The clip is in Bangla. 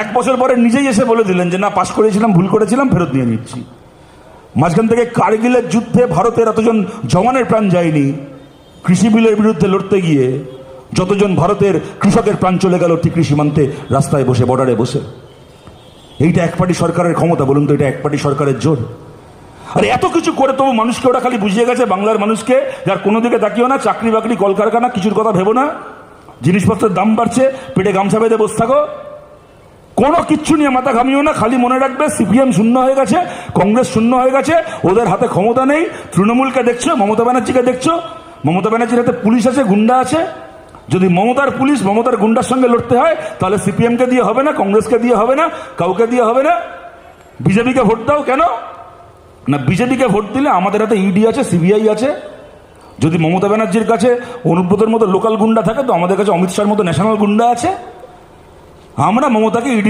1 বছর পরে নিজেই এসে বলে দিলেন যে না, পাশ করেছিলাম, ভুল করেছিলাম, ফেরত নিয়ে নিচ্ছি। মাঝখান থেকে কারগিলের যুদ্ধে ভারতের এতজন জওয়ানের প্রাণ যায়নি, কৃষি বিলের বিরুদ্ধে লড়তে গিয়ে যতজন ভারতের কৃষকের প্রাণ চলে গেল ঠিকরি সীমান্তে রাস্তায় বসে, বর্ডারে বসে। এইটা এক পার্টি সরকারের ক্ষমতা? বলুন তো, এটা এক পার্টি সরকারের জোর? আর এত কিছু করে তবু মানুষকে ওরা খালি বুঝিয়ে গেছে, বাংলার মানুষকে, যার কোনো দিকে তাকিও না, চাকরি বাকরি কলকারখানা কিছুর কথা ভেবো না, জিনিসপত্রের দাম বাড়ছে, পেটে গামছা বেঁধে বসে থাকো, কোনো কিচ্ছু নিয়ে মাথা ঘামিও না। খালি মনে রাখবে সিপিএম শূন্য হয়ে গেছে, কংগ্রেস শূন্য হয়ে গেছে, ওদের হাতে ক্ষমতা নেই। তৃণমূলকে দেখছো, মমতা ব্যানার্জিকে দেখছো, মমতা ব্যানার্জির হাতে পুলিশ আছে, গুন্ডা আছে। যদি মমতার পুলিশ মমতার গুন্ডার সঙ্গে লড়তে হয় তাহলে সিপিএমকে দিয়ে হবে না, কংগ্রেসকে দিয়ে হবে না, কাউকে দিয়ে হবে না। বিজেপিকে ভোট দাও। কেন না? বিজেপিকে ভোট দিলে আমাদের হাতে ইডি আছে, সিবিআই আছে। যদি মমতা ব্যানার্জির কাছে অনুব্রতের মতো লোকাল গুন্ডা থাকে, তো আমাদের কাছে অমিত শাহর মতো ন্যাশনাল গুন্ডা আছে। আমরা মমতাকে ইডি